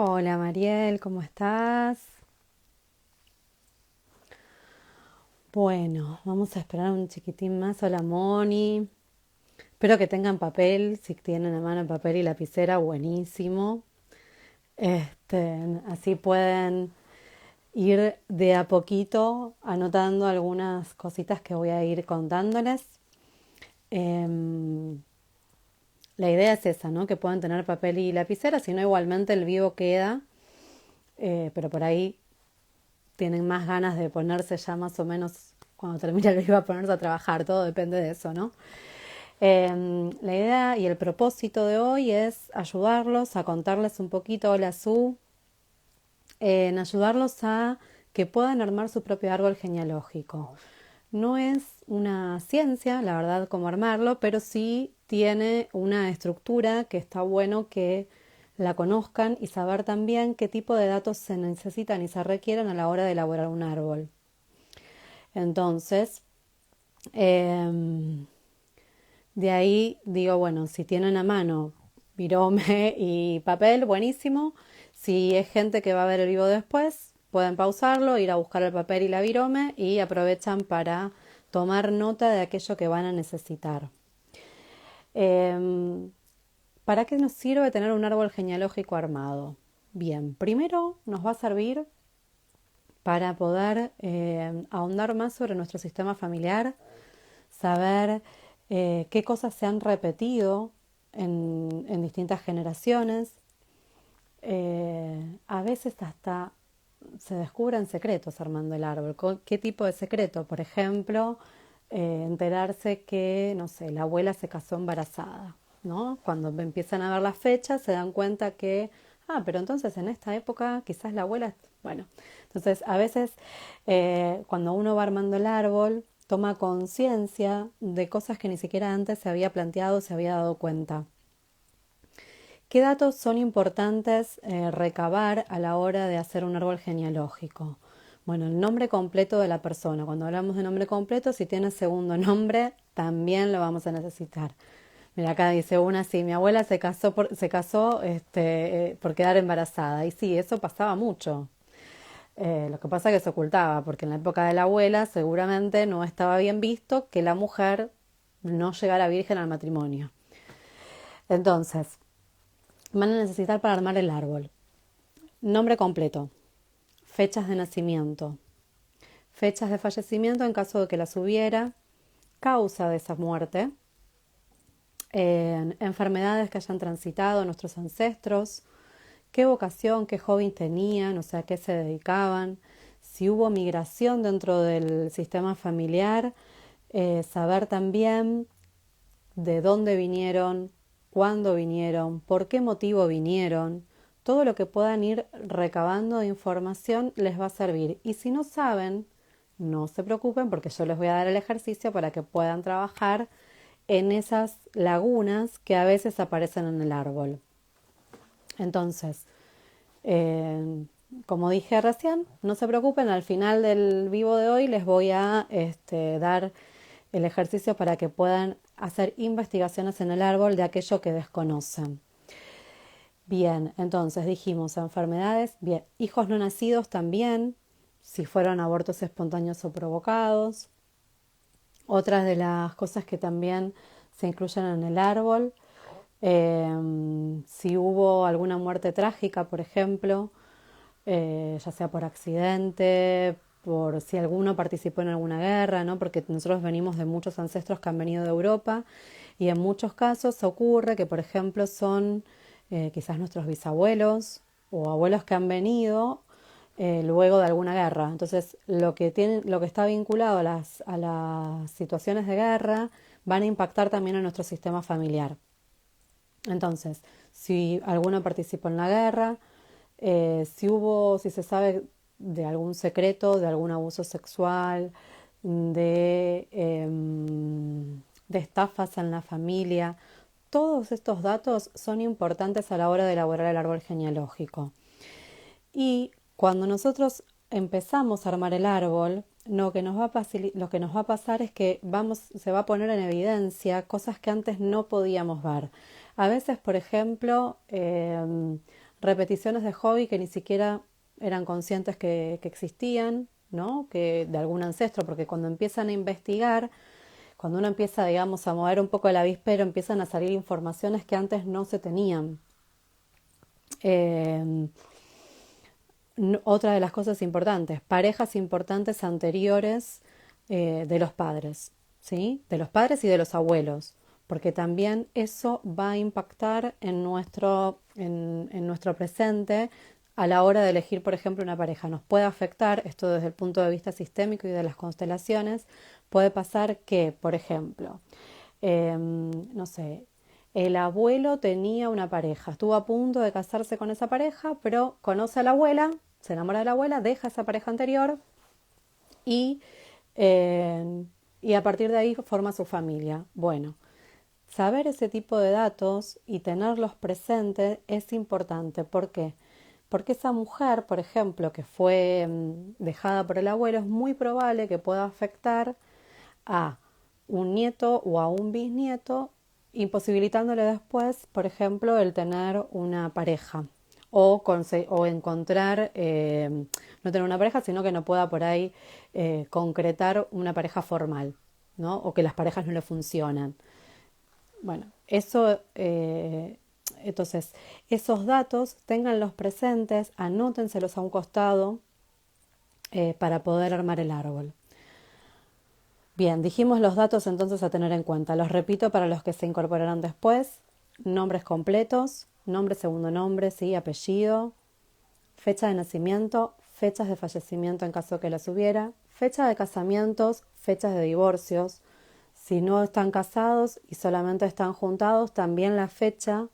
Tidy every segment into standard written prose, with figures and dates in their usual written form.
Hola Mariel, ¿cómo estás? Bueno, vamos a esperar un chiquitín más. Hola Moni. Espero que tengan papel, si tienen a mano papel y lapicera, buenísimo. Así pueden ir de a poquito anotando algunas cositas que voy a ir contándoles. Em, la idea es esa, ¿no? Que puedan tener papel y lapicera, si no igualmente el vivo queda, pero por ahí tienen más ganas de ponerse ya más o menos cuando termine el vivo a ponerse a trabajar, todo depende de eso, ¿no? La idea y el propósito de hoy es ayudarlos a contarles un poquito, hola Su, en ayudarlos a que puedan armar su propio árbol genealógico. No es una ciencia, la verdad, cómo armarlo, pero sí tiene una estructura que está bueno que la conozcan y saber también qué tipo de datos se necesitan y se requieren a la hora de elaborar un árbol. Entonces, eh, de ahí digo, bueno, si tienen a mano virome y papel, buenísimo. Si es gente que va a ver el vivo después, pueden pausarlo, ir a buscar el papel y la virome y aprovechan para tomar nota de aquello que van a necesitar. Eh, ¿Para qué nos sirve tener un árbol genealógico armado? Bien, primero nos va a servir para poder ahondar más sobre nuestro sistema familiar, saber qué cosas se han repetido en distintas generaciones. A veces hasta se descubren secretos armando el árbol. ¿Qué tipo de secreto? Por ejemplo, enterarse que, no sé, la abuela se casó embarazada, ¿no? Cuando empiezan a ver las fechas se dan cuenta que, pero entonces en esta época quizás la abuela, bueno, entonces a veces cuando uno va armando el árbol, toma conciencia de cosas que ni siquiera antes se había planteado, se había dado cuenta. ¿Qué datos son importantes recabar a la hora de hacer un árbol genealógico? Bueno, el nombre completo de la persona. Cuando hablamos de nombre completo, si tiene segundo nombre, también lo vamos a necesitar. Mira, acá dice una, sí, mi abuela se casó por quedar embarazada. Y sí, eso pasaba mucho. Lo que pasa es que se ocultaba, porque en la época de la abuela seguramente no estaba bien visto que la mujer no llegara virgen al matrimonio. Entonces, van a necesitar para armar el árbol nombre completo, fechas de nacimiento, fechas de fallecimiento en caso de que las hubiera, causa de esa muerte, enfermedades que hayan transitado nuestros ancestros, qué vocación, qué hobby tenían, o sea, a qué se dedicaban, si hubo migración dentro del sistema familiar, saber también de dónde vinieron, cuándo vinieron, por qué motivo vinieron. Todo lo que puedan ir recabando de información les va a servir. Y si no saben, no se preocupen porque yo les voy a dar el ejercicio para que puedan trabajar en esas lagunas que a veces aparecen en el árbol. Entonces, eh, como dije recién, no se preocupen, al final del vivo de hoy les voy a dar el ejercicio para que puedan hacer investigaciones en el árbol de aquello que desconocen. Bien, entonces dijimos enfermedades, bien, hijos no nacidos también, si fueron abortos espontáneos o provocados. Otras de las cosas que también se incluyen en el árbol, si hubo alguna muerte trágica, por ejemplo, ya sea por accidente, por si alguno participó en alguna guerra, ¿no? Porque nosotros venimos de muchos ancestros que han venido de Europa y en muchos casos ocurre que, por ejemplo, son quizás nuestros bisabuelos o abuelos que han venido luego de alguna guerra. Entonces, lo que está vinculado a las situaciones de guerra van a impactar también a nuestro sistema familiar. Entonces, si alguno participó en la guerra, si se sabe de algún secreto, de algún abuso sexual, de estafas en la familia, todos estos datos son importantes a la hora de elaborar el árbol genealógico. Y cuando nosotros empezamos a armar el árbol, lo que nos va a pasar es que se va a poner en evidencia cosas que antes no podíamos ver. A veces, por ejemplo, repeticiones de hobby que ni siquiera eran conscientes que existían, ¿no? Que de algún ancestro, porque cuando empiezan a investigar, cuando uno empieza, digamos, a mover un poco el avispero, empiezan a salir informaciones que antes no se tenían. Eh, Otra de las cosas importantes, parejas importantes anteriores de los padres, ¿sí? De los padres y de los abuelos, porque también eso va a impactar en nuestro presente a la hora de elegir, por ejemplo, una pareja. Nos puede afectar, esto desde el punto de vista sistémico y de las constelaciones, puede pasar que, por ejemplo, no sé, el abuelo tenía una pareja, estuvo a punto de casarse con esa pareja, pero conoce a la abuela, se enamora de la abuela, deja esa pareja anterior y, eh, y a partir de ahí forma su familia. Bueno, saber ese tipo de datos y tenerlos presentes es importante. ¿Por qué? Porque esa mujer, por ejemplo, que fue dejada por el abuelo, es muy probable que pueda afectar a un nieto o a un bisnieto, imposibilitándole después, por ejemplo, el tener una pareja o encontrar, no tener una pareja, sino que no pueda por ahí concretar una pareja formal, ¿no? O que las parejas no le funcionan. Bueno, entonces, esos datos, ténganlos presentes, anótenselos a un costado para poder armar el árbol. Bien, dijimos los datos entonces a tener en cuenta. Los repito para los que se incorporarán después. Nombres completos, nombre, segundo nombre, sí, apellido, fecha de nacimiento, fechas de fallecimiento en caso que las hubiera, fecha de casamientos, fechas de divorcios. Si no están casados y solamente están juntados, también la fecha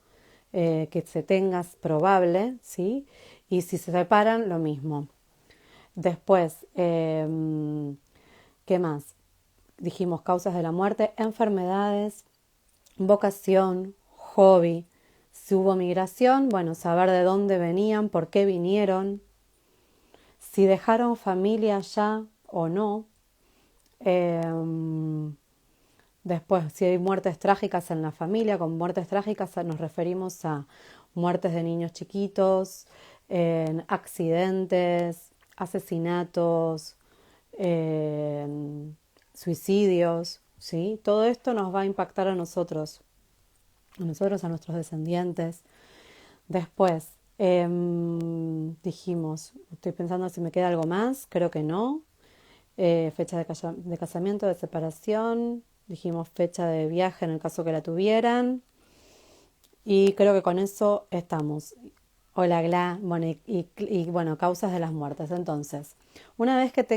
que se tenga probable, ¿sí? Y si se separan, lo mismo. Después, ¿qué más? Dijimos causas de la muerte, enfermedades, vocación, hobby. Si hubo migración, bueno, saber de dónde venían, por qué vinieron, si dejaron familia ya o no. Después, si hay muertes trágicas en la familia, con muertes trágicas nos referimos a muertes de niños chiquitos, accidentes, asesinatos, suicidios, ¿sí? Todo esto nos va a impactar a nuestros descendientes. Después, dijimos, estoy pensando si me queda algo más, creo que no. Fecha de casamiento, de separación, dijimos fecha de viaje en el caso que la tuvieran. Y creo que con eso estamos. Hola, Gla. Bueno, bueno, causas de las muertes. Entonces, una vez que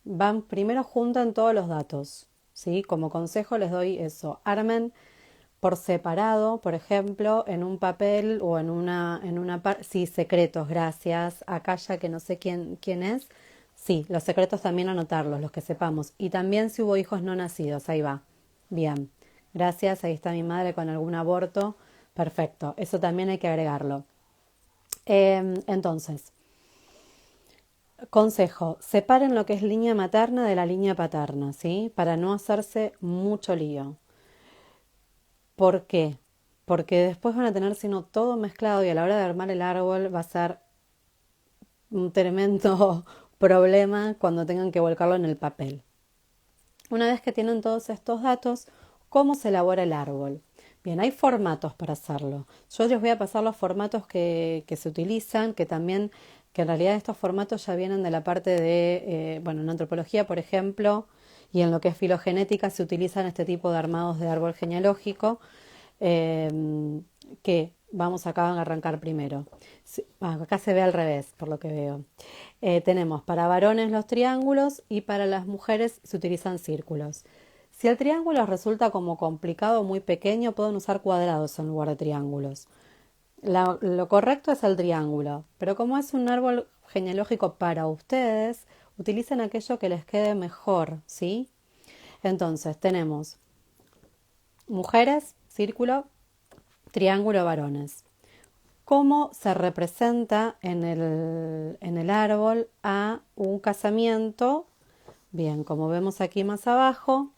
van primero juntan todos los datos, ¿sí? Como consejo les doy eso. Armen por separado, por ejemplo, en un papel o sí, secretos, gracias. Acá ya que no sé quién es. Sí, los secretos también anotarlos, los que sepamos. Y también si hubo hijos no nacidos, ahí va. Bien, gracias, ahí está mi madre con algún aborto. Perfecto, eso también hay que agregarlo. Entonces, consejo, separen lo que es línea materna de la línea paterna, ¿sí? Para no hacerse mucho lío. ¿Por qué? Porque después van a tener sino todo mezclado y a la hora de armar el árbol va a ser un tremendo problema cuando tengan que volcarlo en el papel. Una vez que tienen todos estos datos, ¿cómo se elabora el árbol? Bien, hay formatos para hacerlo. Yo les voy a pasar los formatos que se utilizan, que en realidad estos formatos ya vienen de la parte de, bueno, en antropología, por ejemplo, y en lo que es filogenética se utilizan este tipo de armados de árbol genealógico, que vamos acá a arrancar primero. Acá se ve al revés, por lo que veo. Tenemos para varones los triángulos y para las mujeres se utilizan círculos. Si el triángulo resulta como complicado o muy pequeño, pueden usar cuadrados en lugar de triángulos. Lo correcto es el triángulo, pero como es un árbol genealógico para ustedes, utilicen aquello que les quede mejor, ¿sí? Entonces tenemos mujeres, círculo, triángulo, varones. ¿Cómo se representa en el árbol a un casamiento? Bien, como vemos aquí más abajo,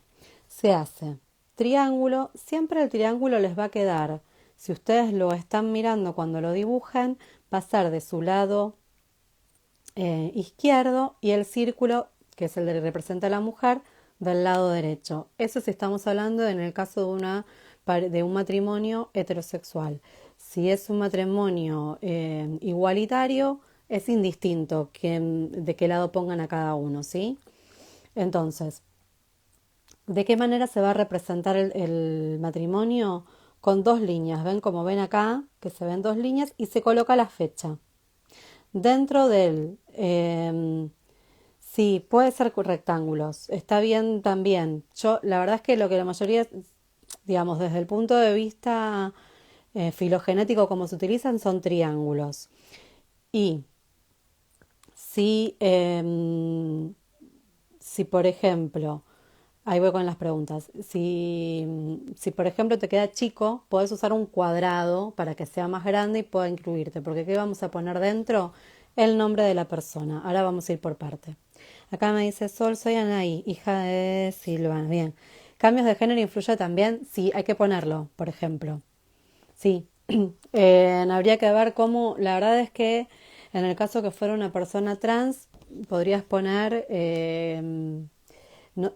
se hace triángulo. Siempre el triángulo les va a quedar Si ustedes lo están mirando cuando lo dibujen, va a ser de su lado izquierdo y el círculo, que es el que representa a la mujer, del lado derecho. Eso si estamos hablando en el caso de un matrimonio heterosexual. Si es un matrimonio igualitario, es indistinto de qué lado pongan a cada uno, ¿sí? Entonces, ¿de qué manera se va a representar el matrimonio? Con dos líneas. ¿Ven como ven acá? Que se ven dos líneas y se coloca la fecha. Dentro del... sí, puede ser rectángulos. Está bien también. Yo, la verdad es que lo que la mayoría, digamos, desde el punto de vista filogenético, como se utilizan, son triángulos. Y si, si por ejemplo, ahí voy con las preguntas. Si por ejemplo te queda chico, podés usar un cuadrado para que sea más grande y pueda incluirte. Porque ¿qué vamos a poner dentro? El nombre de la persona. Ahora vamos a ir por parte. Acá me dice Sol, soy Anaí, hija de Silvana. Bien. ¿Cambios de género influye también? Sí, hay que ponerlo, por ejemplo. Sí. Habría que ver cómo, la verdad es que en el caso que fuera una persona trans, podrías poner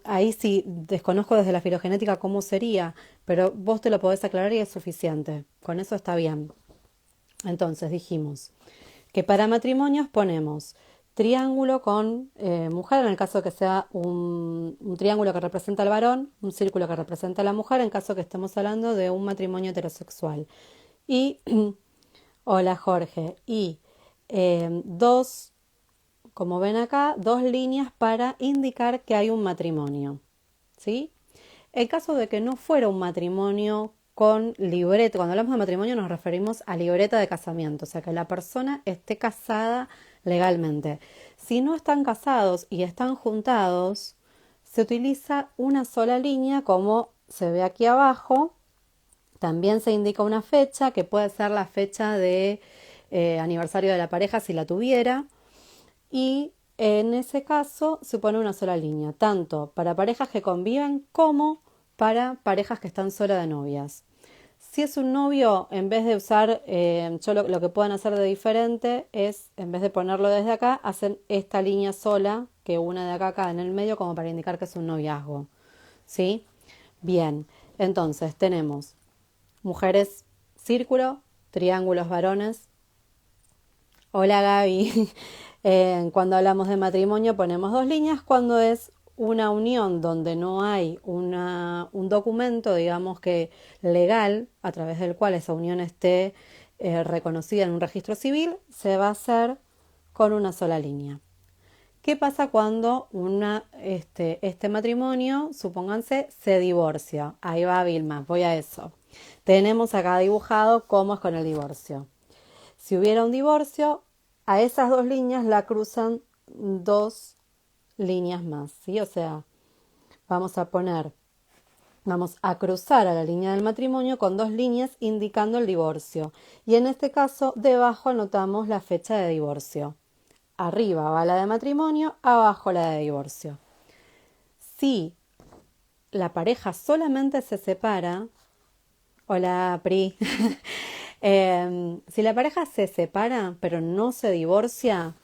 ahí sí, desconozco desde la filogenética cómo sería, pero vos te lo podés aclarar y es suficiente. Con eso está bien. Entonces dijimos que para matrimonios ponemos triángulo con mujer, en el caso que sea un triángulo que representa al varón, un círculo que representa a la mujer, en caso que estemos hablando de un matrimonio heterosexual. Y, hola Jorge, y dos, como ven acá, dos líneas para indicar que hay un matrimonio. ¿Sí? En caso de que no fuera un matrimonio con libreta, cuando hablamos de matrimonio nos referimos a libreta de casamiento, o sea que la persona esté casada legalmente. Si no están casados y están juntados, se utiliza una sola línea como se ve aquí abajo. También se indica una fecha, que puede ser la fecha de aniversario de la pareja si la tuviera. Y en ese caso se pone una sola línea, tanto para parejas que conviven como para parejas que están sola de novias. Si es un novio, en vez de usar, yo lo que pueden hacer de diferente es, en vez de ponerlo desde acá, hacen esta línea sola, que una de acá en el medio, como para indicar que es un noviazgo. ¿Sí? Bien, entonces tenemos mujeres círculo, triángulos varones. Hola Gaby. Cuando hablamos de matrimonio ponemos dos líneas. Cuando es una unión donde no hay un documento, digamos que legal, a través del cual esa unión esté reconocida en un registro civil, se va a hacer con una sola línea. ¿Qué pasa cuando este matrimonio, supónganse, se divorcia? Ahí va Vilma, voy a eso. Tenemos acá dibujado cómo es con el divorcio. Si hubiera un divorcio, a esas dos líneas la cruzan dos líneas más, ¿sí? O sea, vamos a cruzar a la línea del matrimonio con dos líneas indicando el divorcio. Y en este caso, debajo anotamos la fecha de divorcio. Arriba va la de matrimonio, abajo la de divorcio. Si la pareja solamente se separa, hola Pri, si la pareja se separa pero no se divorcia,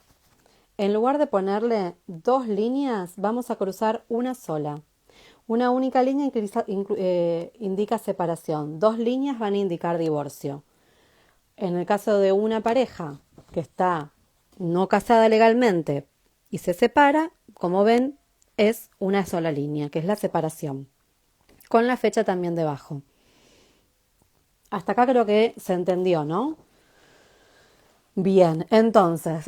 en lugar de ponerle dos líneas, vamos a cruzar una sola. Una única línea indica separación. Dos líneas van a indicar divorcio. En el caso de una pareja que está no casada legalmente y se separa, como ven, es una sola línea, que es la separación, con la fecha también debajo. Hasta acá creo que se entendió, ¿no? Bien, entonces,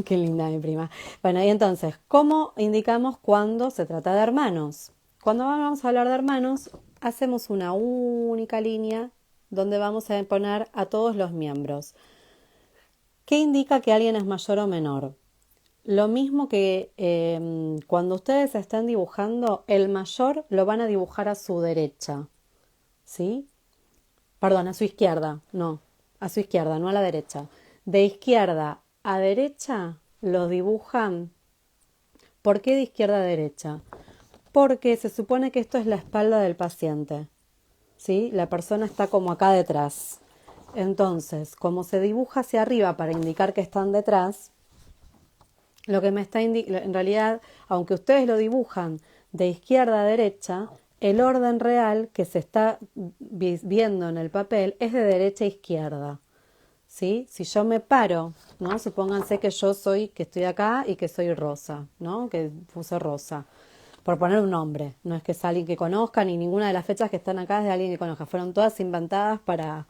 qué linda mi prima. Bueno, y entonces, ¿cómo indicamos cuando se trata de hermanos? Cuando vamos a hablar de hermanos, hacemos una única línea donde vamos a poner a todos los miembros. ¿Qué indica que alguien es mayor o menor? Lo mismo que cuando ustedes están dibujando, el mayor lo van a dibujar a su derecha, ¿sí? Perdón, a su izquierda, no, a su izquierda, no a la derecha. De izquierda a derecha lo dibujan. ¿Por qué de izquierda a derecha? Porque se supone que esto es la espalda del paciente. ¿sí? La persona está como acá detrás. Entonces, como se dibuja hacia arriba para indicar que están detrás, lo que me está en realidad, aunque ustedes lo dibujan de izquierda a derecha, el orden real que se está viendo en el papel es de derecha a izquierda. ¿Sí? Si yo me paro, ¿no? Supónganse que que estoy acá y que soy Rosa, ¿no? Que puse Rosa, por poner un nombre. No es que es alguien que conozca, ni ninguna de las fechas que están acá es de alguien que conozca. Fueron todas inventadas para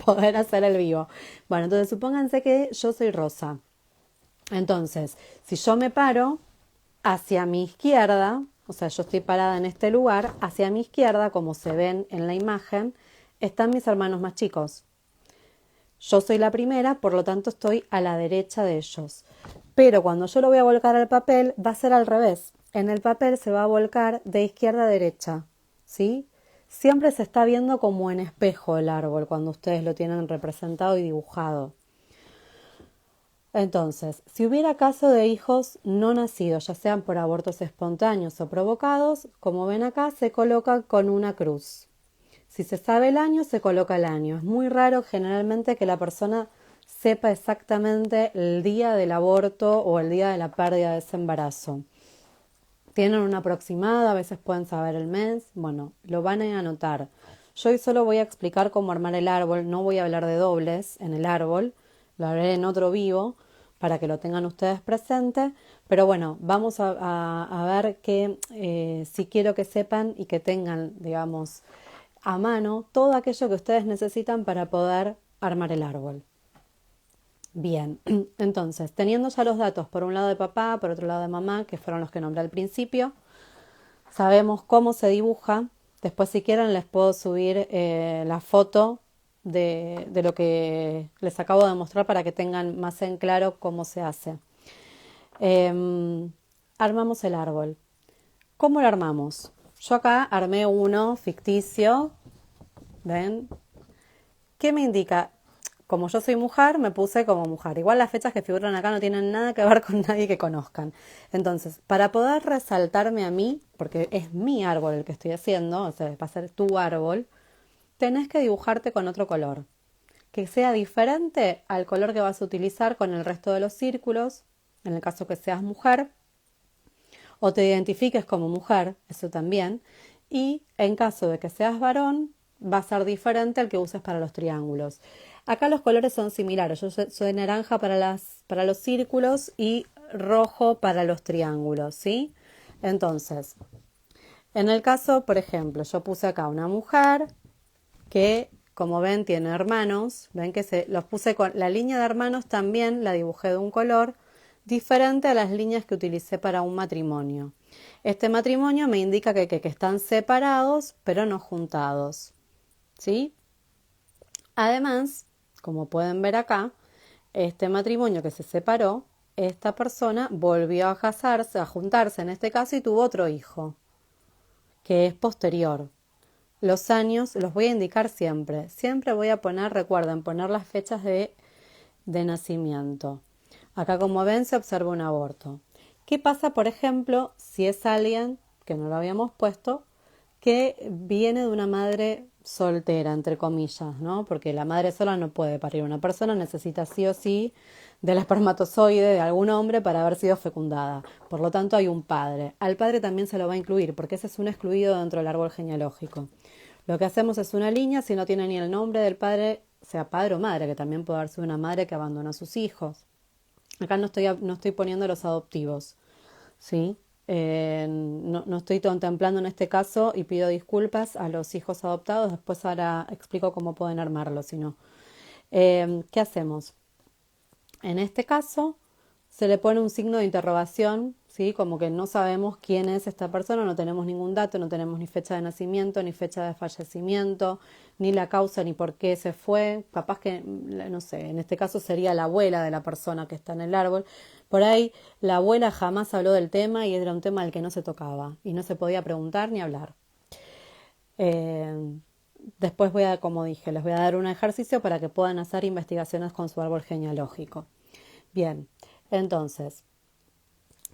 poder hacer el vivo. Bueno, entonces supónganse que yo soy Rosa. Entonces, si yo me paro hacia mi izquierda, o sea, yo estoy parada en este lugar, hacia mi izquierda, como se ven en la imagen, están mis hermanos más chicos. Yo soy la primera, por lo tanto estoy a la derecha de ellos. Pero cuando yo lo voy a volcar al papel, va a ser al revés. En el papel se va a volcar de izquierda a derecha, ¿sí? Siempre se está viendo como en espejo el árbol cuando ustedes lo tienen representado y dibujado. Entonces, si hubiera caso de hijos no nacidos, ya sean por abortos espontáneos o provocados, como ven acá, se coloca con una cruz. Si se sabe el año, se coloca el año. Es muy raro generalmente que la persona sepa exactamente el día del aborto o el día de la pérdida de ese embarazo. Tienen una aproximada, a veces pueden saber el mes. Bueno, lo van a anotar. Yo hoy solo voy a explicar cómo armar el árbol. No voy a hablar de dobles en el árbol. Lo haré en otro vivo para que lo tengan ustedes presente. Pero bueno, vamos a ver que si quiero que sepan y que tengan, digamos, a mano todo aquello que ustedes necesitan para poder armar el árbol. Bien, entonces, teniendo ya los datos por un lado de papá, por otro lado de mamá, que fueron los que nombré al principio, sabemos cómo se dibuja. Después, si quieren, les puedo subir la foto de lo que les acabo de mostrar para que tengan más en claro cómo se hace. Armamos el árbol. ¿Cómo lo armamos? Yo acá armé uno ficticio. ¿Ven? ¿Qué me indica? Como yo soy mujer, me puse como mujer. Igual las fechas que figuran acá no tienen nada que ver con nadie que conozcan. Entonces, para poder resaltarme a mí, porque es mi árbol el que estoy haciendo, o sea, va a ser tu árbol, tenés que dibujarte con otro color, que sea diferente al color que vas a utilizar con el resto de los círculos, en el caso que seas mujer, o te identifiques como mujer, eso también, y en caso de que seas varón, va a ser diferente al que uses para los triángulos. Acá los colores son similares, yo soy naranja para los círculos y rojo para los triángulos, ¿sí? Entonces, en el caso, por ejemplo, yo puse acá una mujer que, como ven, tiene hermanos. Ven que los puse con la línea de hermanos, también la dibujé de un color diferente a las líneas que utilicé para un matrimonio. Este matrimonio me indica que están separados, pero no juntados, ¿sí? Además, como pueden ver acá, este matrimonio que se separó, esta persona volvió a casarse, a juntarse en este caso, y tuvo otro hijo, que es posterior. Los años los voy a indicar siempre. Siempre voy a poner, recuerden, poner las fechas de nacimiento. Acá, como ven, se observa un aborto. ¿Qué pasa, por ejemplo, si es alguien, que no lo habíamos puesto, que viene de una madre soltera, entre comillas, ¿no? Porque la madre sola no puede parir. Una persona necesita sí o sí del espermatozoide de algún hombre para haber sido fecundada. Por lo tanto, hay un padre. Al padre también se lo va a incluir, porque ese es un excluido dentro del árbol genealógico. Lo que hacemos es una línea, si no tiene ni el nombre del padre, sea padre o madre, que también puede haber sido una madre que abandonó a sus hijos. Acá no estoy poniendo los adoptivos, ¿sí? No estoy contemplando en este caso y pido disculpas a los hijos adoptados. Después ahora explico cómo pueden armarlo, si no. ¿Qué hacemos? En este caso se le pone un signo de interrogación, ¿sí? Como que no sabemos quién es esta persona, no tenemos ningún dato, no tenemos ni fecha de nacimiento, ni fecha de fallecimiento, ni la causa, ni por qué se fue. Capaz que, no sé, en este caso sería la abuela de la persona que está en el árbol. Por ahí la abuela jamás habló del tema y era un tema al que no se tocaba y no se podía preguntar ni hablar. Después como dije, les voy a dar un ejercicio para que puedan hacer investigaciones con su árbol genealógico. Bien, entonces,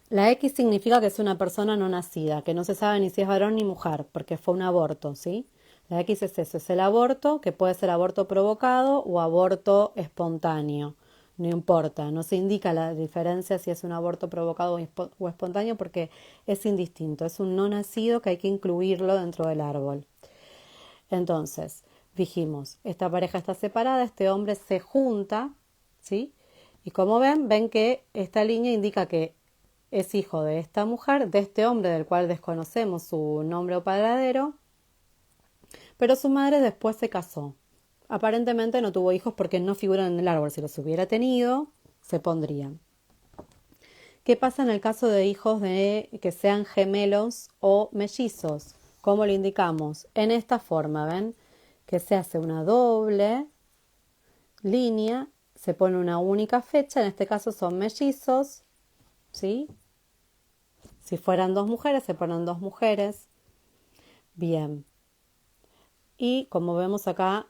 la X significa que es una persona no nacida, que no se sabe ni si es varón ni mujer, porque fue un aborto, ¿sí? La X es eso, es el aborto, que puede ser aborto provocado o aborto espontáneo. No importa, no se indica la diferencia si es un aborto provocado o espontáneo porque es indistinto, es un no nacido que hay que incluirlo dentro del árbol. Entonces, dijimos, esta pareja está separada, este hombre se junta, ¿sí? Y como ven que esta línea indica que es hijo de esta mujer, de este hombre del cual desconocemos su nombre o paradero, pero su madre después se casó. Aparentemente no tuvo hijos porque no figuran en el árbol. Si los hubiera tenido, se pondrían. ¿Qué pasa en el caso de hijos de que sean gemelos o mellizos? ¿Cómo lo indicamos? En esta forma, ¿ven? Que se hace una doble línea, se pone una única fecha, en este caso son mellizos, ¿sí? Si fueran dos mujeres, se ponen dos mujeres. Bien. Y como vemos acá,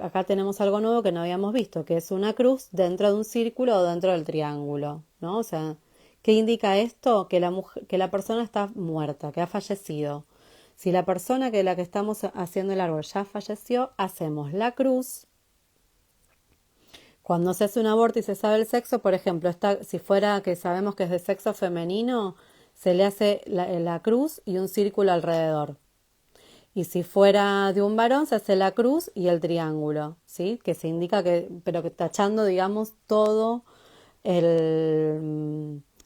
acá tenemos algo nuevo que no habíamos visto, que es una cruz dentro de un círculo o dentro del triángulo, ¿no? O sea, ¿qué indica esto? Que la persona está muerta, que ha fallecido. Si la persona que la que estamos haciendo el árbol ya falleció, hacemos la cruz. Cuando se hace un aborto y se sabe el sexo, por ejemplo, si fuera que sabemos que es de sexo femenino, se le hace la cruz y un círculo alrededor. Y si fuera de un varón, se hace la cruz y el triángulo, ¿sí? Que se indica pero que tachando, digamos, toda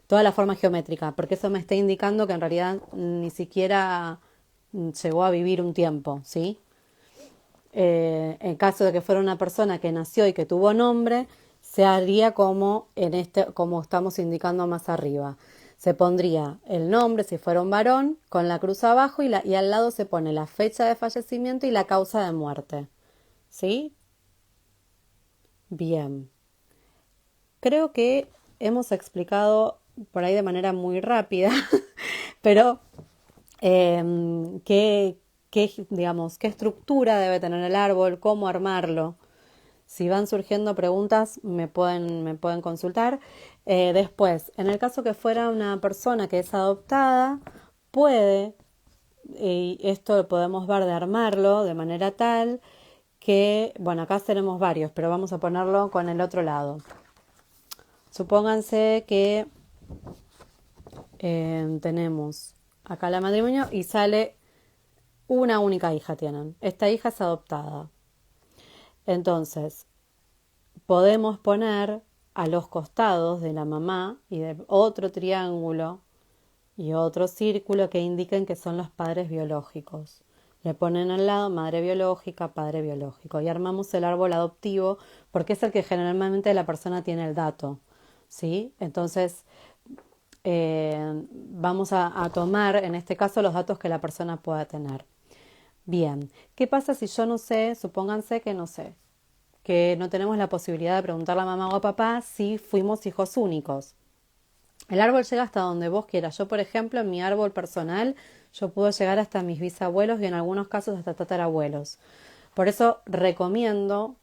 la forma geométrica, porque eso me está indicando que en realidad ni siquiera llegó a vivir un tiempo, ¿sí? En caso de que fuera una persona que nació y que tuvo nombre, se haría como estamos indicando más arriba. Se pondría el nombre si fuera un varón con la cruz abajo y al lado se pone la fecha de fallecimiento y la causa de muerte. ¿Sí? Bien. Creo que hemos explicado por ahí de manera muy rápida, pero digamos, qué estructura debe tener el árbol, cómo armarlo. Si van surgiendo preguntas, me pueden consultar. Después, en el caso que fuera una persona que es adoptada, puede, y esto lo podemos ver de armarlo de manera tal que, bueno, acá tenemos varios, pero vamos a ponerlo con el otro lado. Supónganse que tenemos acá la matrimonio y sale una única hija tienen. Esta hija es adoptada. Entonces, podemos poner a los costados de la mamá y de otro triángulo y otro círculo que indiquen que son los padres biológicos. Le ponen al lado madre biológica, padre biológico y armamos el árbol adoptivo porque es el que generalmente la persona tiene el dato, ¿sí? Entonces vamos a tomar en este caso los datos que la persona pueda tener. Bien, ¿qué pasa si yo no sé, supónganse que no sé, que no tenemos la posibilidad de preguntarle a mamá o a papá si fuimos hijos únicos? El árbol llega hasta donde vos quieras. Yo, por ejemplo, en mi árbol personal, yo puedo llegar hasta mis bisabuelos y en algunos casos hasta tatarabuelos. Por eso recomiendo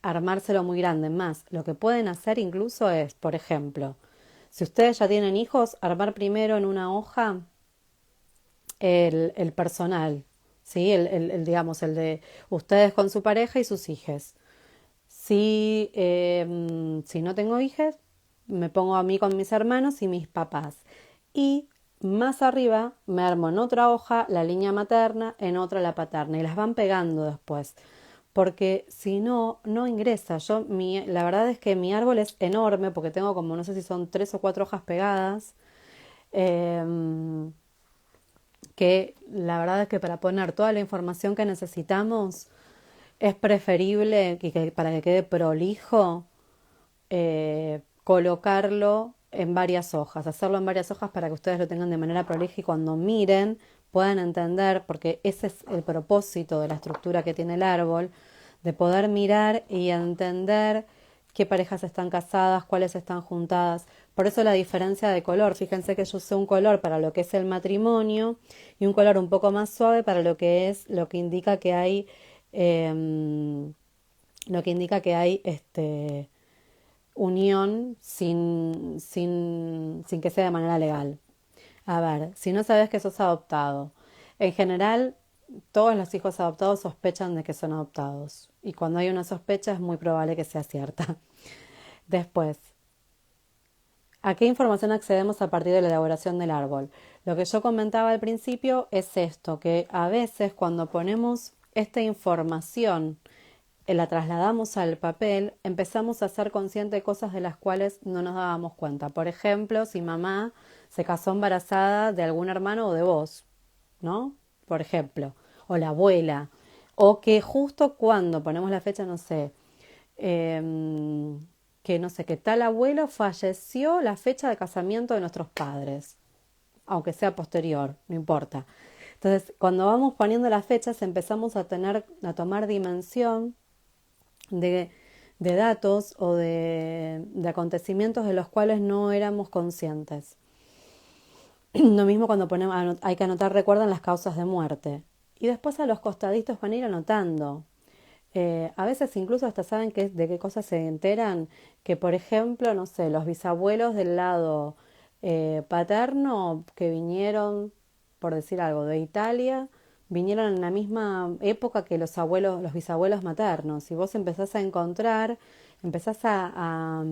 armárselo muy grande. Más, lo que pueden hacer incluso es, por ejemplo, si ustedes ya tienen hijos, armar primero en una hoja el personal, ¿sí? Digamos, el de ustedes con su pareja y sus hijos. Si no tengo hijas, me pongo a mí con mis hermanos y mis papás. Y más arriba me armo en otra hoja la línea materna, en otra la paterna. Y las van pegando después. Porque si no, no ingresa. La verdad es que mi árbol es enorme porque tengo como no sé si son 3 o 4 hojas pegadas. Que la verdad es que para poner toda la información que necesitamos es preferible para que quede prolijo colocarlo en varias hojas, hacerlo en varias hojas para que ustedes lo tengan de manera prolija y cuando miren puedan entender, porque ese es el propósito de la estructura que tiene el árbol, de poder mirar y entender qué parejas están casadas, cuáles están juntadas. Por eso la diferencia de color. Fíjense que yo usé un color para lo que es el matrimonio y un color un poco más suave para lo que indica que hay, unión sin que sea de manera legal. A ver, si no sabes que sos adoptado, en general todos los hijos adoptados sospechan de que son adoptados. Y cuando hay una sospecha es muy probable que sea cierta. Después, ¿a qué información accedemos a partir de la elaboración del árbol? Lo que yo comentaba al principio es esto, que a veces cuando ponemos esta información, la trasladamos al papel, empezamos a ser conscientes de cosas de las cuales no nos dábamos cuenta. Por ejemplo, si mamá se casó embarazada de algún hermano o de vos, ¿no? Por ejemplo, o la abuela, o que justo cuando ponemos la fecha, no sé, que no sé, que tal abuelo falleció la fecha de casamiento de nuestros padres, aunque sea posterior, no importa. Entonces, cuando vamos poniendo las fechas, empezamos a tomar dimensión de, de datos o de acontecimientos de los cuales no éramos conscientes. Lo mismo cuando hay que anotar, recuerdan las causas de muerte. Y después a los costaditos van a ir anotando. A veces incluso hasta saben de qué cosas se enteran, que por ejemplo, no sé, los bisabuelos del lado paterno que vinieron, por decir algo, de Italia, vinieron en la misma época que los bisabuelos maternos. Y vos empezás a encontrar, empezás a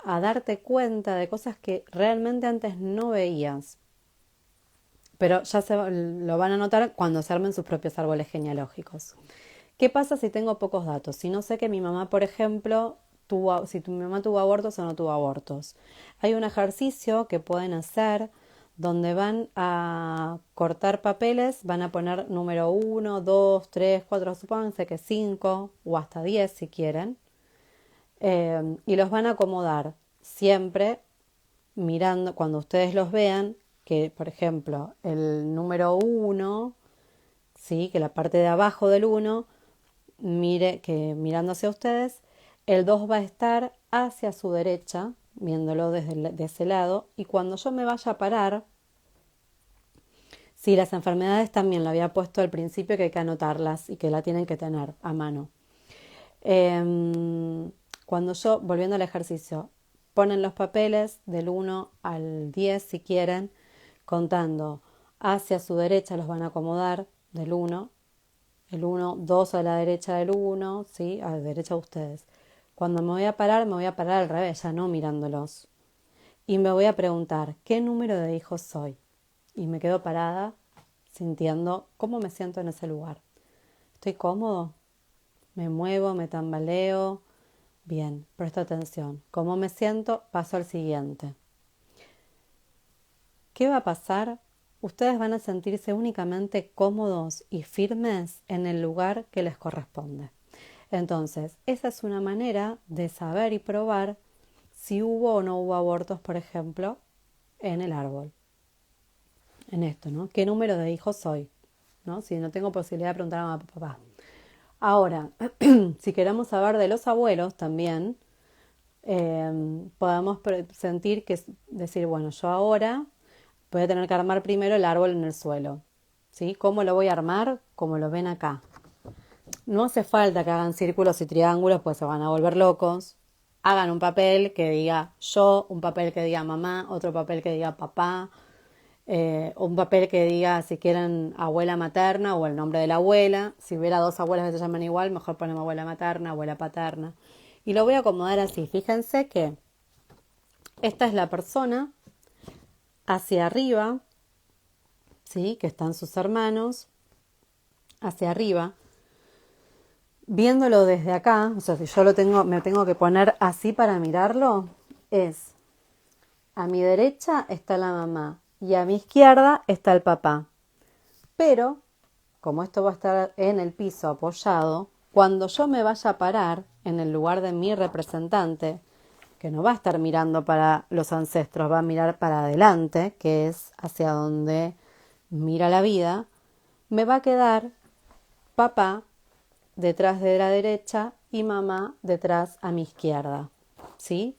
darte cuenta de cosas que realmente antes no veías. Pero lo van a notar cuando se armen sus propios árboles genealógicos. ¿Qué pasa si tengo pocos datos? Si no sé que mi mamá, por ejemplo, si mi mamá tuvo abortos o no tuvo abortos. Hay un ejercicio que pueden hacer donde van a cortar papeles, van a poner número 1, 2, 3, 4, supónganse que 5 o hasta 10 si quieren, y los van a acomodar siempre mirando, cuando ustedes los vean, que por ejemplo el número 1, ¿sí? Que la parte de abajo del 1 mire que mirando hacia ustedes, el 2 va a estar hacia su derecha, viéndolo de ese lado, y cuando yo me vaya a parar, sí, las enfermedades también lo había puesto al principio que hay que anotarlas y que la tienen que tener a mano. Cuando yo, volviendo al ejercicio, ponen los papeles del 1 al 10 si quieren, contando hacia su derecha los van a acomodar del 1, el 1, 2 a la derecha del 1, ¿sí? A la derecha de ustedes. Cuando me voy a parar al revés, ya no mirándolos. Y me voy a preguntar, ¿qué número de hijos soy? Y me quedo parada sintiendo cómo me siento en ese lugar. ¿Estoy cómodo? ¿Me muevo? ¿Me tambaleo? Bien, presta atención. ¿Cómo me siento? Paso al siguiente. ¿Qué va a pasar? Ustedes van a sentirse únicamente cómodos y firmes en el lugar que les corresponde. Entonces, esa es una manera de saber y probar si hubo o no hubo abortos, por ejemplo, en el árbol. En esto, ¿no? ¿Qué número de hijos soy? ¿No? Si no tengo posibilidad de preguntar a mamá, papá. Ahora, si queremos saber de los abuelos también, podemos sentir que decir, bueno, yo ahora voy a tener que armar primero el árbol en el suelo. ¿Sí? ¿Cómo lo voy a armar? Como lo ven acá. No hace falta que hagan círculos y triángulos, pues se van a volver locos. Hagan un papel que diga yo, un papel que diga mamá, otro papel que diga papá, un papel que diga si quieren abuela materna o el nombre de la abuela. Si hubiera dos abuelas que se llaman igual, mejor ponemos abuela materna, abuela paterna. Y lo voy a acomodar así. Fíjense que esta es la persona hacia arriba, ¿sí? Que están sus hermanos, hacia arriba. Viéndolo desde acá, o sea, si yo me tengo que poner así para mirarlo, es a mi derecha está la mamá y a mi izquierda está el papá. Pero, como esto va a estar en el piso apoyado, cuando yo me vaya a parar en el lugar de mi representante, que no va a estar mirando para los ancestros, va a mirar para adelante, que es hacia donde mira la vida, me va a quedar papá detrás de la derecha y mamá detrás a mi izquierda, ¿sí?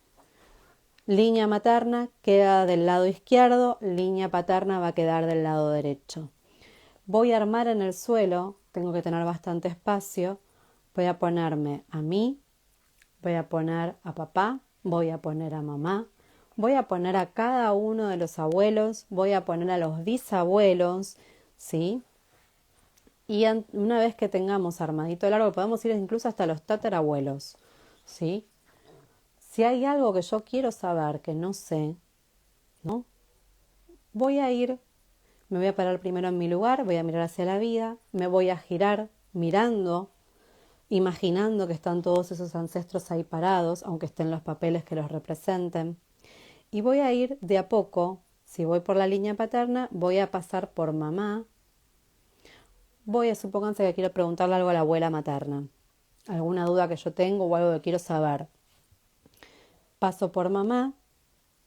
Línea materna queda del lado izquierdo, línea paterna va a quedar del lado derecho. Voy a armar en el suelo, tengo que tener bastante espacio, voy a ponerme a mí, voy a poner a papá, voy a poner a mamá, voy a poner a cada uno de los abuelos, voy a poner a los bisabuelos, ¿sí? Y una vez que tengamos armadito el árbol, podemos ir incluso hasta los tatarabuelos, ¿sí? Si hay algo que yo quiero saber, que no sé, ¿no? Voy a ir, me voy a parar primero en mi lugar, voy a mirar hacia la vida, me voy a girar mirando, imaginando que están todos esos ancestros ahí parados, aunque estén los papeles que los representen. Y voy a ir de a poco, si voy por la línea paterna, voy a pasar por mamá. Supónganse que quiero preguntarle algo a la abuela materna, alguna duda que yo tengo o algo que quiero saber. Paso por mamá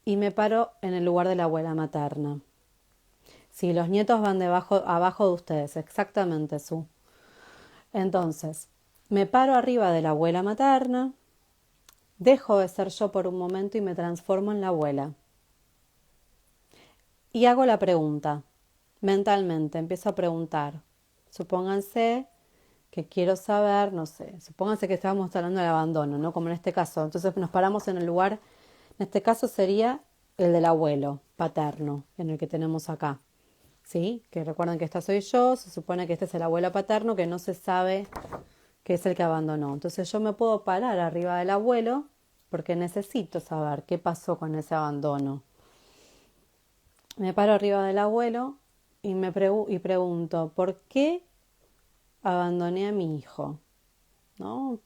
y me paro en el lugar de la abuela materna. Si los nietos van abajo de ustedes, exactamente, Su. Entonces, me paro arriba de la abuela materna, dejo de ser yo por un momento y me transformo en la abuela. Y hago la pregunta, mentalmente, empiezo a preguntar. Supónganse que quiero saber, no sé, supónganse que estábamos hablando del abandono, ¿no? Como en este caso. Entonces nos paramos en el lugar, en este caso sería el del abuelo paterno, en el que tenemos acá. ¿Sí? Que recuerden que esta soy yo, se supone que este es el abuelo paterno, que no se sabe que es el que abandonó. Entonces yo me puedo parar arriba del abuelo porque necesito saber qué pasó con ese abandono. Me paro arriba del abuelo y y pregunto, ¿por qué abandoné a mi hijo? ¿No?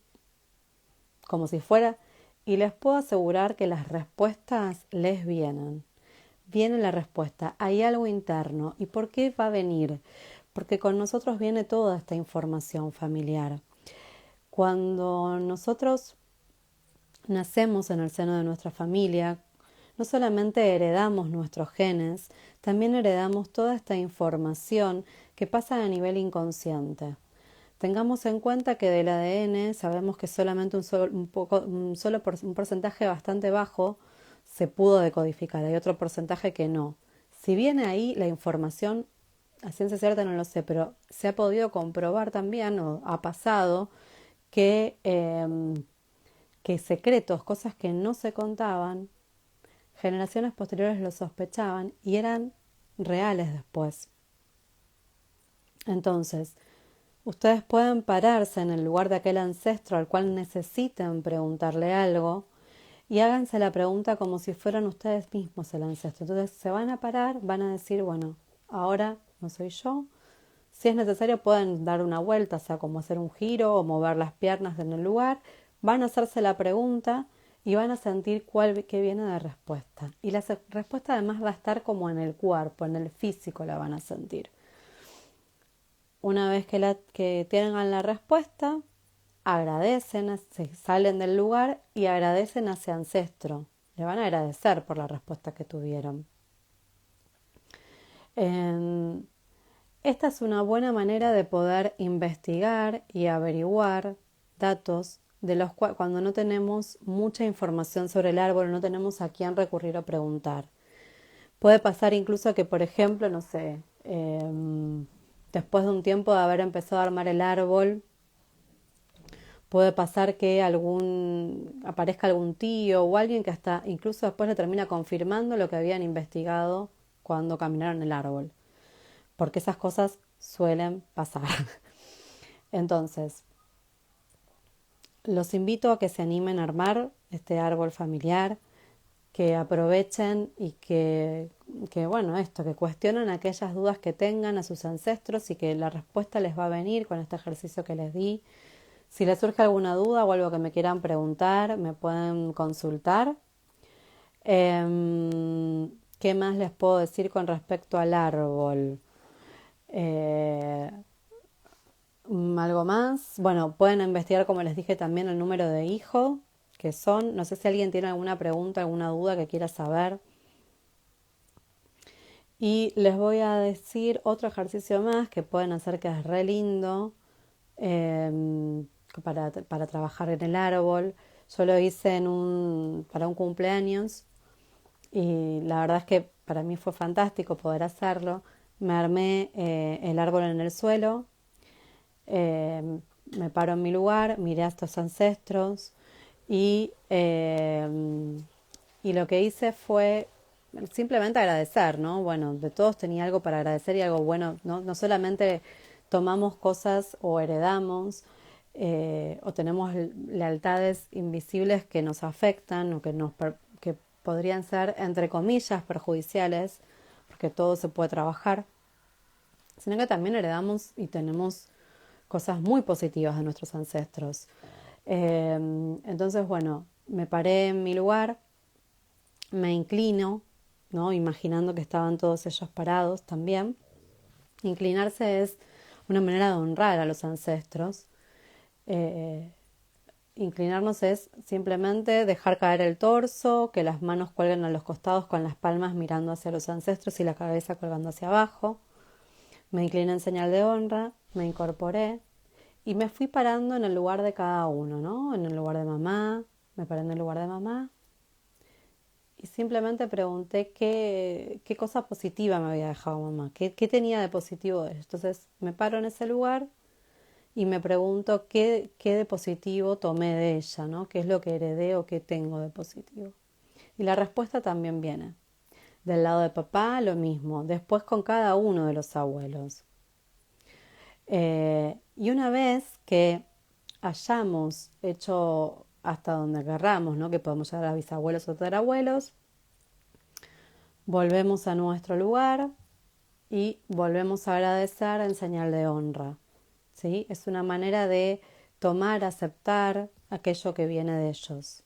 Como si fuera... Y les puedo asegurar que las respuestas les vienen. Viene la respuesta, hay algo interno. ¿Y por qué va a venir? Porque con nosotros viene toda esta información familiar. Cuando nosotros nacemos en el seno de nuestra familia, no solamente heredamos nuestros genes, también heredamos toda esta información que pasa a nivel inconsciente. Tengamos en cuenta que del ADN sabemos que solamente un porcentaje bastante bajo se pudo decodificar, hay otro porcentaje que no. Si viene ahí la información, a ciencia cierta no lo sé, pero se ha podido comprobar también, o ha pasado, que secretos, cosas que no se contaban, generaciones posteriores lo sospechaban y eran reales después. Entonces, ustedes pueden pararse en el lugar de aquel ancestro al cual necesiten preguntarle algo y háganse la pregunta como si fueran ustedes mismos el ancestro. Entonces se van a parar, van a decir, bueno, ahora no soy yo. Si es necesario pueden dar una vuelta, o sea, como hacer un giro o mover las piernas en el lugar. Van a hacerse la pregunta y van a sentir qué viene de respuesta. Y la respuesta además va a estar como en el cuerpo, en el físico la van a sentir. Una vez que tengan la respuesta, agradecen, se salen del lugar y agradecen a ese ancestro. Le van a agradecer por la respuesta que tuvieron. Esta es una buena manera de poder investigar y averiguar datos de los cuales cuando no tenemos mucha información sobre el árbol, no tenemos a quién recurrir o preguntar. Puede pasar incluso que, por ejemplo, no sé, después de un tiempo de haber empezado a armar el árbol, puede pasar que aparezca algún tío o alguien que hasta incluso después le termina confirmando lo que habían investigado cuando caminaron el árbol. Porque esas cosas suelen pasar. Entonces, los invito a que se animen a armar este árbol familiar, que aprovechen y bueno, que cuestionen aquellas dudas que tengan a sus ancestros y que la respuesta les va a venir con este ejercicio que les di. Si les surge alguna duda o algo que me quieran preguntar, me pueden consultar. ¿Qué más les puedo decir con respecto al árbol? Algo más. Bueno, pueden investigar, como les dije, también el número de hijo que son. No sé si alguien tiene alguna pregunta, alguna duda que quiera saber. Y les voy a decir otro ejercicio más que pueden hacer que es re lindo para trabajar en el árbol. Yo lo hice para un cumpleaños y la verdad es que para mí fue fantástico poder hacerlo. Me armé el árbol en el suelo, me paro en mi lugar, miré a estos ancestros y lo que hice fue simplemente agradecer, ¿no? Bueno, de todos tenía algo para agradecer y algo bueno, ¿no? No solamente tomamos cosas o heredamos o tenemos lealtades invisibles que nos afectan o que podrían ser, entre comillas, perjudiciales, porque todo se puede trabajar, sino que también heredamos y tenemos cosas muy positivas de nuestros ancestros. Entonces, bueno, me paré en mi lugar, me inclino, ¿no? Imaginando que estaban todos ellos parados también. Inclinarse es una manera de honrar a los ancestros. Eh, Inclinarnos es simplemente dejar caer el torso, que las manos cuelguen a los costados con las palmas mirando hacia los ancestros y la cabeza colgando hacia abajo. Me incliné en señal de honra, me incorporé y me fui parando en el lugar de cada uno, ¿no? En el lugar de mamá, me paré en el lugar de mamá y simplemente pregunté qué cosa positiva me había dejado mamá, qué tenía de positivo de eso. Entonces me paro en ese lugar y me pregunto qué de positivo tomé de ella, ¿no? ¿Qué es lo que heredé o qué tengo de positivo? Y la respuesta también viene. Del lado de papá, lo mismo. Después con cada uno de los abuelos. Y una vez que hayamos hecho hasta donde querramos, ¿no? Que podemos llegar a bisabuelos o tatarabuelos, volvemos a nuestro lugar y volvemos a agradecer en señal de honra. ¿Sí? Es una manera de tomar, aceptar aquello que viene de ellos.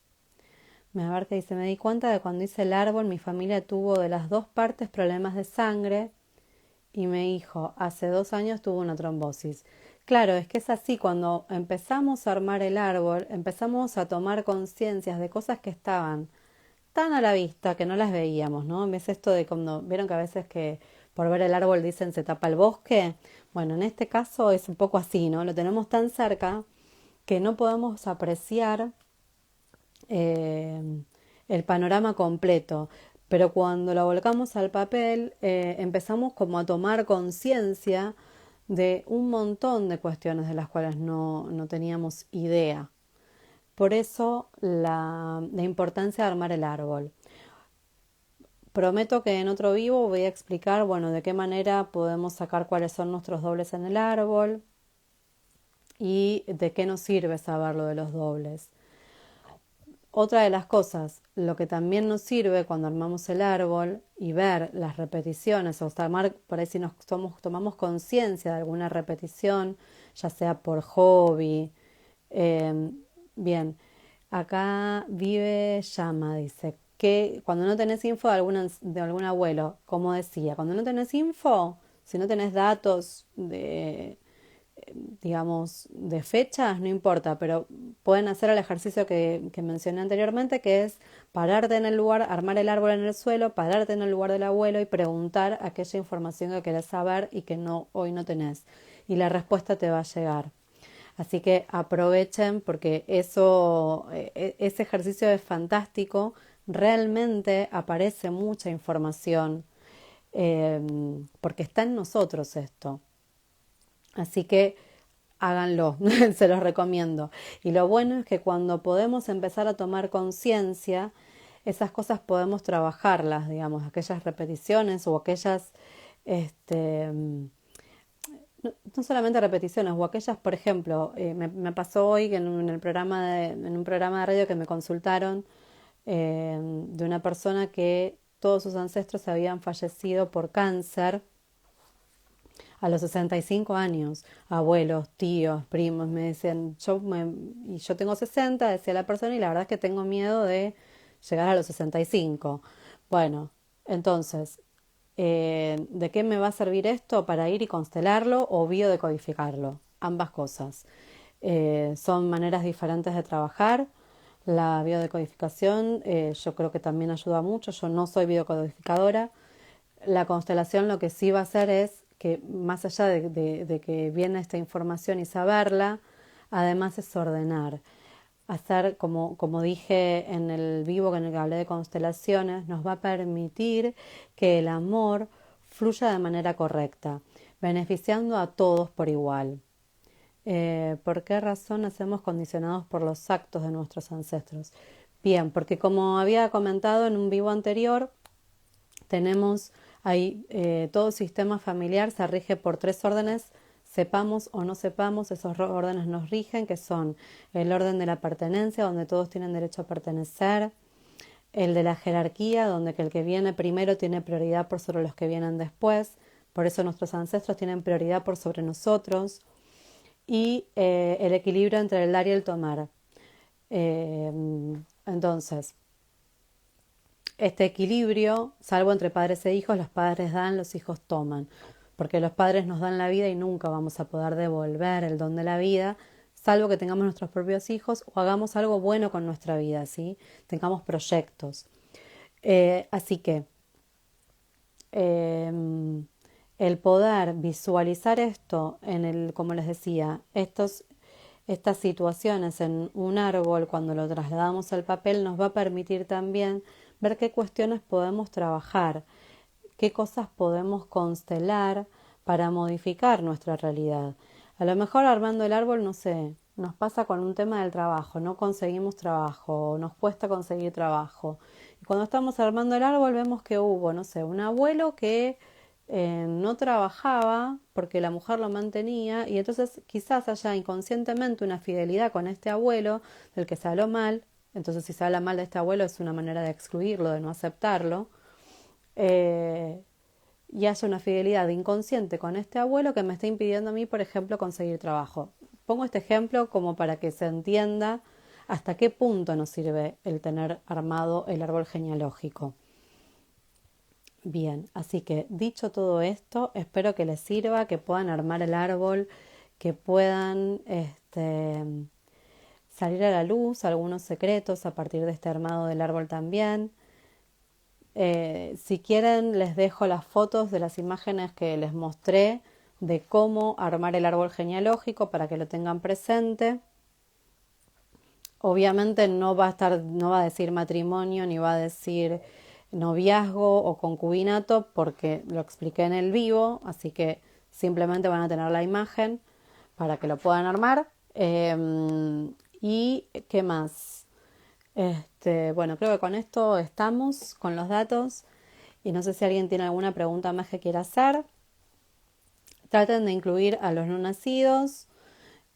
Me abarca y dice, me di cuenta de cuando hice el árbol, mi familia tuvo de las dos partes problemas de sangre y mi hijo hace 2 años tuvo una trombosis. Claro, es que es así, cuando empezamos a armar el árbol, empezamos a tomar conciencias de cosas que estaban tan a la vista que no las veíamos, ¿no? Es esto de cuando vieron que a veces que por ver el árbol dicen se tapa el bosque. Bueno, en este caso es un poco así, ¿no? Lo tenemos tan cerca que no podemos apreciar eh, el panorama completo. Pero cuando lo volcamos al papel, empezamos como a tomar conciencia de un montón de cuestiones de las cuales no teníamos idea. Por eso la importancia de armar el árbol. Prometo que en otro vivo voy a explicar, bueno, de qué manera podemos sacar cuáles son nuestros dobles en el árbol y de qué nos sirve saber lo de los dobles. Otra de las cosas, lo que también nos sirve cuando armamos el árbol y ver las repeticiones, o tomar, por ahí si tomamos conciencia de alguna repetición, ya sea por hobby. Bien, acá vive Llama, dice, que cuando no tenés info de algún abuelo, como decía, cuando no tenés info, si no tenés datos de digamos, de fechas, no importa, pero pueden hacer el ejercicio que mencioné anteriormente, que es pararte en el lugar, armar el árbol en el suelo, pararte en el lugar del abuelo y preguntar aquella información que querés saber y que hoy no tenés. Y la respuesta te va a llegar. Así que aprovechen porque ese ejercicio es fantástico. Realmente aparece mucha información porque está en nosotros esto. Así que háganlo, se los recomiendo. Y lo bueno es que cuando podemos empezar a tomar conciencia, esas cosas podemos trabajarlas, digamos, aquellas repeticiones o aquellas, no solamente repeticiones, o aquellas, por ejemplo, me pasó hoy que en un programa de radio que me consultaron de una persona que todos sus ancestros habían fallecido por cáncer a los 65 años, abuelos, tíos, primos, me decían, y yo tengo 60, decía la persona, y la verdad es que tengo miedo de llegar a los 65. Bueno, entonces, ¿de qué me va a servir esto? Para ir y constelarlo o biodecodificarlo. Ambas cosas. Son maneras diferentes de trabajar. La biodecodificación yo creo que también ayuda mucho. Yo no soy biodecodificadora. La constelación lo que sí va a hacer es que más allá de que viene esta información y saberla, además es ordenar. Hacer, como dije en el vivo en el que hablé de constelaciones, nos va a permitir que el amor fluya de manera correcta, beneficiando a todos por igual. ¿Por qué razón nacemos condicionados por los actos de nuestros ancestros? Bien, porque como había comentado en un vivo anterior, tenemos ahí todo sistema familiar se rige por 3 órdenes sepamos o no sepamos, esos órdenes nos rigen, que son el orden de la pertenencia, donde todos tienen derecho a pertenecer, el de la jerarquía, donde el que viene primero tiene prioridad por sobre los que vienen después, por eso nuestros ancestros tienen prioridad por sobre nosotros, y el equilibrio entre el dar y el tomar. Entonces, este equilibrio, salvo entre padres e hijos, los padres dan, los hijos toman, porque los padres nos dan la vida y nunca vamos a poder devolver el don de la vida, salvo que tengamos nuestros propios hijos o hagamos algo bueno con nuestra vida, ¿sí? Tengamos proyectos. Así que el poder visualizar esto como les decía, estas situaciones en un árbol, cuando lo trasladamos al papel, nos va a permitir también ver qué cuestiones podemos trabajar, qué cosas podemos constelar para modificar nuestra realidad. A lo mejor armando el árbol, no sé, nos pasa con un tema del trabajo, no conseguimos trabajo, nos cuesta conseguir trabajo. Y cuando estamos armando el árbol vemos que hubo, no sé, un abuelo que no trabajaba porque la mujer lo mantenía y entonces quizás haya inconscientemente una fidelidad con este abuelo del que se habló mal. Entonces si se habla mal de este abuelo es una manera de excluirlo, de no aceptarlo. Y haya una fidelidad inconsciente con este abuelo que me está impidiendo a mí, por ejemplo, conseguir trabajo. Pongo este ejemplo como para que se entienda hasta qué punto nos sirve el tener armado el árbol genealógico. Bien, así que dicho todo esto, espero que les sirva, que puedan armar el árbol, que puedan salir a la luz algunos secretos a partir de este armado del árbol también. Si quieren, les dejo las fotos de las imágenes que les mostré de cómo armar el árbol genealógico para que lo tengan presente. Obviamente no va a decir matrimonio ni va a decir noviazgo o concubinato porque lo expliqué en el vivo, así que simplemente van a tener la imagen para que lo puedan armar. ¿Y qué más? Bueno, creo que con esto estamos, con los datos, y no sé si alguien tiene alguna pregunta más que quiera hacer. Traten de incluir a los no nacidos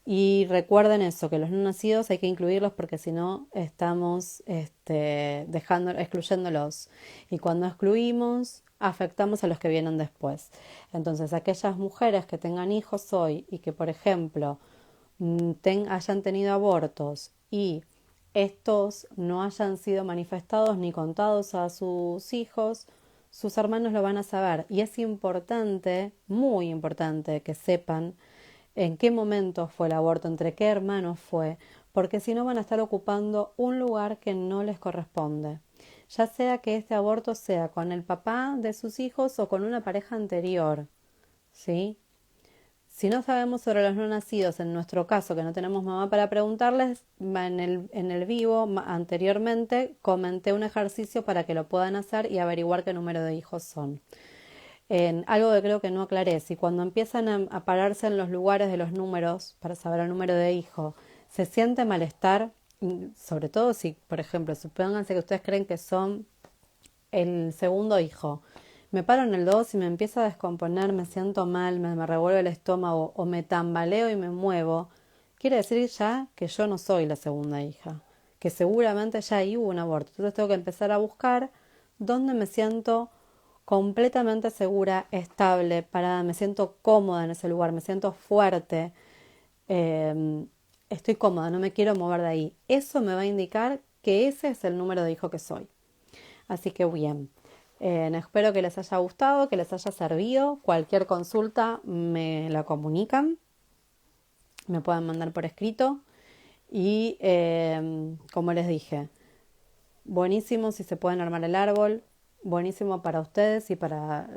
y recuerden eso, que los no nacidos hay que incluirlos porque si no estamos excluyéndolos. Y cuando excluimos, afectamos a los que vienen después. Entonces, aquellas mujeres que tengan hijos hoy y que, por ejemplo, hayan tenido abortos y estos no hayan sido manifestados ni contados a sus hijos, sus hermanos lo van a saber. Y es importante, muy importante, que sepan en qué momento fue el aborto, entre qué hermanos fue, porque si no van a estar ocupando un lugar que no les corresponde. Ya sea que este aborto sea con el papá de sus hijos o con una pareja anterior, ¿sí? Si no sabemos sobre los no nacidos, en nuestro caso, que no tenemos mamá para preguntarles, en el vivo anteriormente comenté un ejercicio para que lo puedan hacer y averiguar qué número de hijos son. Algo que creo que no aclaré, si cuando empiezan a pararse en los lugares de los números para saber el número de hijo, se siente malestar, sobre todo si, por ejemplo, supónganse que ustedes creen que son el segundo hijo. Me paro en el 2 y me empiezo a descomponer, me siento mal, me revuelve el estómago o me tambaleo y me muevo. Quiere decir ya que yo no soy la segunda hija, que seguramente ya ahí hubo un aborto. Entonces tengo que empezar a buscar dónde me siento completamente segura, estable, parada, me siento cómoda en ese lugar, me siento fuerte, estoy cómoda, no me quiero mover de ahí. Eso me va a indicar que ese es el número de hijo que soy. Así que bien, espero que les haya gustado, que les haya servido. Cualquier consulta me la comunican, me pueden mandar por escrito y como les dije, buenísimo si se pueden armar el árbol, buenísimo para ustedes y para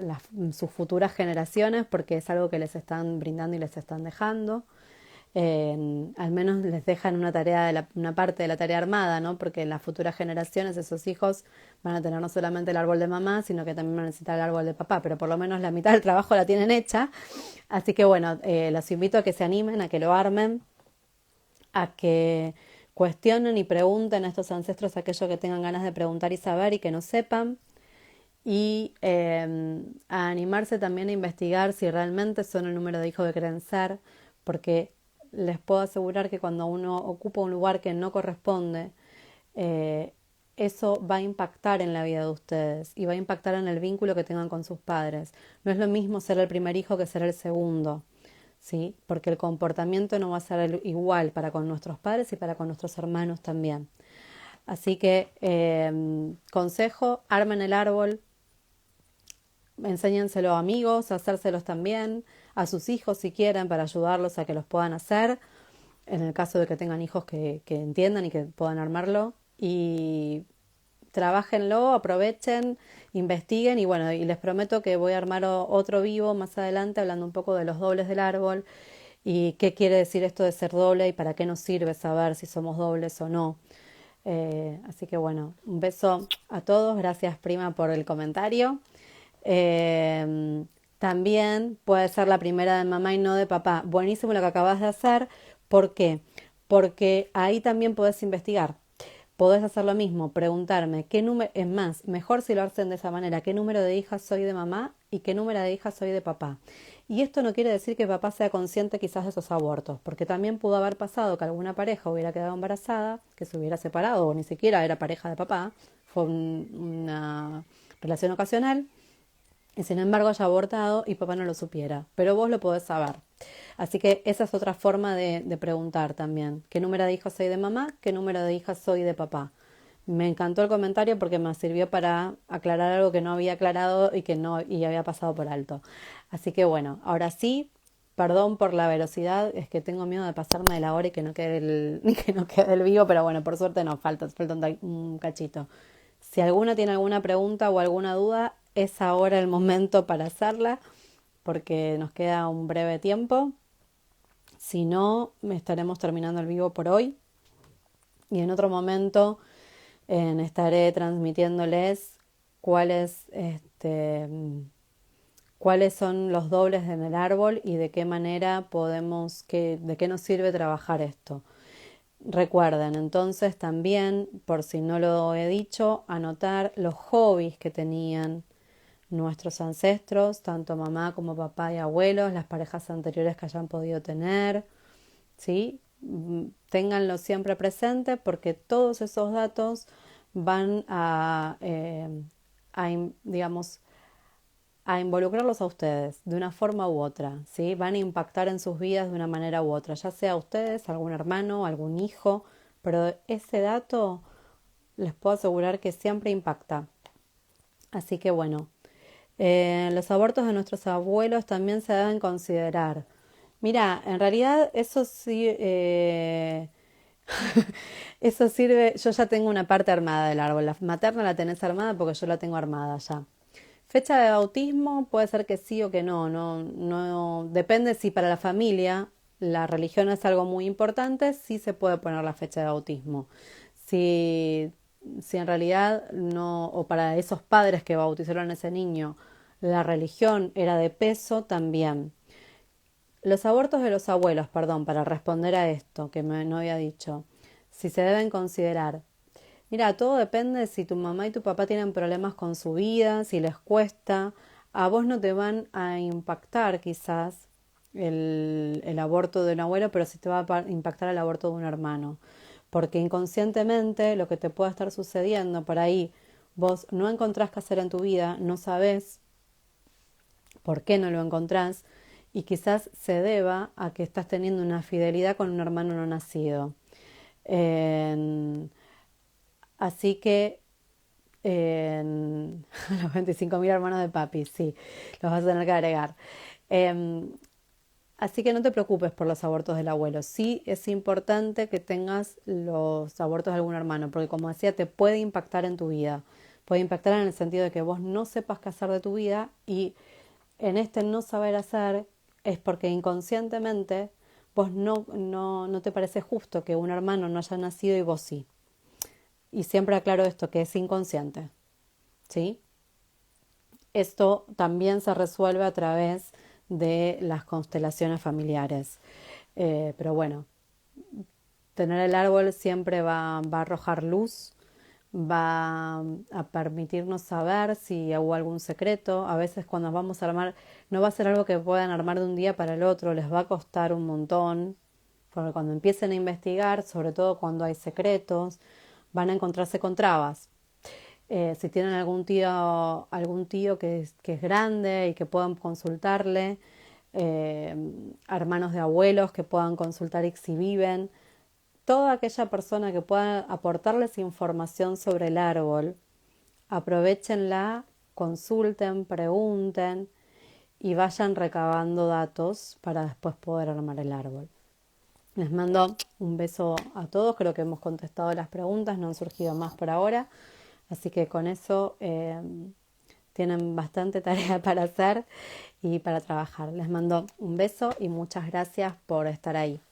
sus futuras generaciones porque es algo que les están brindando y les están dejando. Al menos les dejan una tarea una parte de la tarea armada, ¿no? Porque en las futuras generaciones esos hijos van a tener no solamente el árbol de mamá, sino que también van a necesitar el árbol de papá, pero por lo menos la mitad del trabajo la tienen hecha. Así que bueno, los invito a que se animen, a que lo armen, a que cuestionen y pregunten a estos ancestros aquello que tengan ganas de preguntar y saber y que no sepan. y a animarse también a investigar si realmente son el número de hijos que quieren ser, porque les puedo asegurar que cuando uno ocupa un lugar que no corresponde, eh, eso va a impactar en la vida de ustedes y va a impactar en el vínculo que tengan con sus padres. No es lo mismo ser el primer hijo que ser el segundo, ¿sí? Porque el comportamiento no va a ser igual para con nuestros padres y para con nuestros hermanos también. Así que, consejo, armen el árbol, enséñenselo a amigos, a hacérselos también, a sus hijos si quieren, para ayudarlos a que los puedan hacer, en el caso de que tengan hijos que entiendan y que puedan armarlo. Y trabájenlo, aprovechen, investiguen y bueno, y les prometo que voy a armar otro vivo más adelante hablando un poco de los dobles del árbol y qué quiere decir esto de ser doble y para qué nos sirve saber si somos dobles o no. Así que bueno, un beso a todos, gracias prima por el comentario. Eh, También puede ser la primera de mamá y no de papá. Buenísimo lo que acabas de hacer. ¿Por qué? Porque ahí también podés investigar. Podés hacer lo mismo, preguntarme qué número, es más, mejor si lo hacen de esa manera, qué número de hijas soy de mamá y qué número de hijas soy de papá. Y esto no quiere decir que papá sea consciente quizás de esos abortos, porque también pudo haber pasado que alguna pareja hubiera quedado embarazada, que se hubiera separado o ni siquiera era pareja de papá, fue una relación ocasional y sin embargo haya abortado y papá no lo supiera, pero vos lo podés saber. Así que esa es otra forma de preguntar también. ¿Qué número de hijos soy de mamá? ¿Qué número de hijas soy de papá? Me encantó el comentario porque me sirvió para aclarar algo que no había aclarado y que no y había pasado por alto. Así que bueno, ahora sí, perdón por la velocidad, es que tengo miedo de pasarme de la hora y que no quede que no quede el vivo, pero bueno, por suerte no, falta un cachito. Si alguno tiene alguna pregunta o alguna duda, es ahora el momento para hacerla, porque nos queda un breve tiempo. Si no, estaremos terminando el vivo por hoy y en otro momento estaré transmitiéndoles cuáles, cuáles son los dobles en el árbol y de qué manera podemos, de qué nos sirve trabajar esto. Recuerden entonces también, por si no lo he dicho, anotar los hobbies que tenían nuestros ancestros, tanto mamá como papá y abuelos, las parejas anteriores que hayan podido tener, ¿sí? Ténganlo siempre presente porque todos esos datos van digamos, a involucrarlos a ustedes de una forma u otra, ¿sí? Van a impactar en sus vidas de una manera u otra, ya sea ustedes, algún hermano, algún hijo, pero ese dato les puedo asegurar que siempre impacta. Así que bueno, los abortos de nuestros abuelos también se deben considerar. Mira, en realidad eso sí, eso sirve, yo ya tengo una parte armada del árbol, la materna la tenés armada porque yo la tengo armada ya. Fecha de bautismo puede ser que sí o que no, no, depende si para la familia la religión es algo muy importante, sí se puede poner la fecha de bautismo. Si, si en realidad no, o para esos padres que bautizaron a ese niño, la religión era de peso también. Los abortos de los abuelos, perdón, para responder a esto que no había dicho, si se deben considerar. Mira, todo depende si tu mamá y tu papá tienen problemas con su vida, si les cuesta. A vos no te van a impactar quizás el aborto de un abuelo, pero sí te va a impactar el aborto de un hermano. Porque inconscientemente lo que te puede estar sucediendo por ahí, vos no encontrás qué hacer en tu vida, no sabés por qué no lo encontrás y quizás se deba a que estás teniendo una fidelidad con un hermano no nacido. Eh, Así que los 25.000 hermanos de papi, sí, los vas a tener que agregar. Eh, Así que no te preocupes por los abortos del abuelo. Sí es importante que tengas los abortos de algún hermano, porque como decía, te puede impactar en tu vida. Puede impactar en el sentido de que vos no sepas qué hacer de tu vida y en este no saber hacer es porque inconscientemente vos no te parece justo que un hermano no haya nacido y vos sí. Y siempre aclaro esto, que es inconsciente, ¿sí? Esto también se resuelve a través de las constelaciones familiares. Pero bueno, tener el árbol siempre va a arrojar luz, va a permitirnos saber si hubo algún secreto. A veces cuando vamos a armar, no va a ser algo que puedan armar de un día para el otro, les va a costar un montón, porque cuando empiecen a investigar, sobre todo cuando hay secretos, van a encontrarse con trabas. Si tienen algún tío que es grande y que puedan consultarle, hermanos de abuelos que puedan consultar y si viven, toda aquella persona que pueda aportarles información sobre el árbol, aprovechenla, consulten, pregunten y vayan recabando datos para después poder armar el árbol. Les mando un beso a todos, creo que hemos contestado las preguntas, no han surgido más por ahora, así que con eso tienen bastante tarea para hacer y para trabajar. Les mando un beso y muchas gracias por estar ahí.